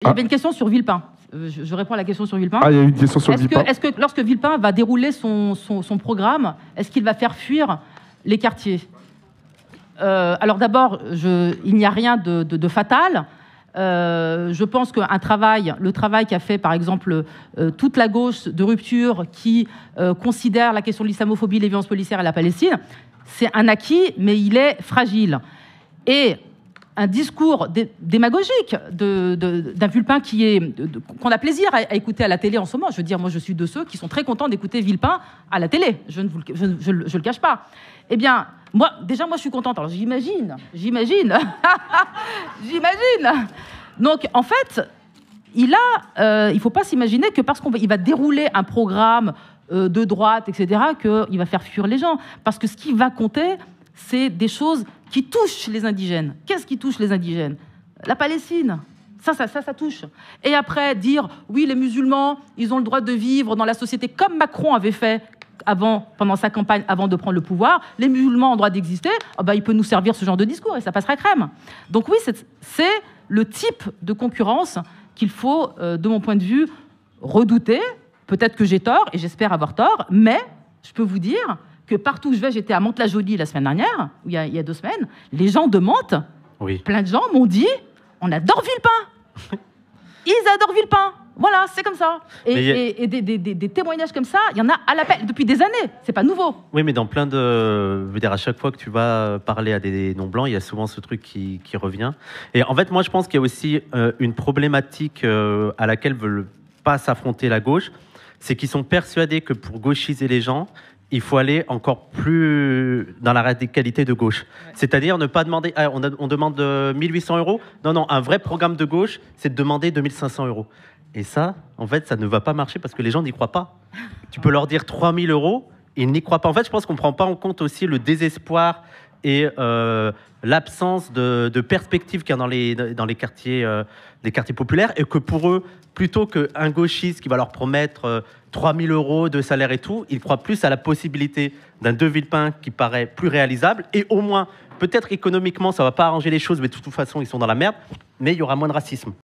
avait une question sur Villepin. Je réponds à la question sur Villepin. Ah, il y a une question sur Villepin. Est-ce que lorsque Villepin va dérouler son programme, est-ce qu'il va faire fuir les quartiers? Alors d'abord, il n'y a rien de fatal. Je pense qu'un travail, le travail qu'a fait par exemple toute la gauche de rupture qui considère la question de l'islamophobie, les violences policières et la Palestine, c'est un acquis, mais il est fragile. Et un discours démagogique d'un Villepin qu'on a plaisir à écouter à la télé en ce moment. Je veux dire, moi je suis de ceux qui sont très contents d'écouter Villepin à la télé. Je ne le cache pas. Eh bien, moi je suis contente. Alors j'imagine. Donc en fait, il ne faut pas s'imaginer que parce qu'il va dérouler un programme de droite, etc., qu'il va faire fuir les gens. Parce que ce qui va compter, c'est des choses qui touchent les indigènes. Qu'est-ce qui touche les indigènes? La Palestine. Ça touche. Et après, dire, oui, les musulmans, ils ont le droit de vivre dans la société comme Macron avait fait pendant sa campagne, avant de prendre le pouvoir. Les musulmans ont le droit d'exister. Oh ben, il peut nous servir ce genre de discours et ça passera crème. Donc oui, c'est le type de concurrence qu'il faut, de mon point de vue, redouter. Peut-être que j'ai tort, et j'espère avoir tort, mais je peux vous dire que partout où je vais, j'étais à Mantes-la-Jolie la semaine dernière, il y a 2 semaines, les gens de Mantes, plein de gens m'ont dit « on adore Villepin ». Ils adorent Villepin. Voilà, c'est comme ça. Et des témoignages comme ça, il y en a à l'appel depuis des années. C'est pas nouveau. Oui, mais dans plein de... Je veux dire, à chaque fois que tu vas parler à des non-blancs, il y a souvent ce truc qui revient. Et en fait, moi, je pense qu'il y a aussi une problématique à laquelle ne veut pas s'affronter la gauche. C'est qu'ils sont persuadés que pour gauchiser les gens, il faut aller encore plus dans la radicalité de gauche. Ouais. C'est-à-dire ne pas demander... on demande 1800 €. Non, un vrai programme de gauche, c'est de demander 2500 €. Et ça, en fait, ça ne va pas marcher parce que les gens n'y croient pas. Tu peux leur dire 3000 €, ils n'y croient pas. En fait, je pense qu'on ne prend pas en compte aussi le désespoir et l'absence de perspective qu'il y a dans les quartiers populaires, et que pour eux, plutôt qu'un gauchiste qui va leur promettre 3000 € de salaire et tout, ils croient plus à la possibilité d'un De Villepin qui paraît plus réalisable, et au moins, peut-être économiquement, ça ne va pas arranger les choses, mais de toute façon, ils sont dans la merde, mais il y aura moins de racisme.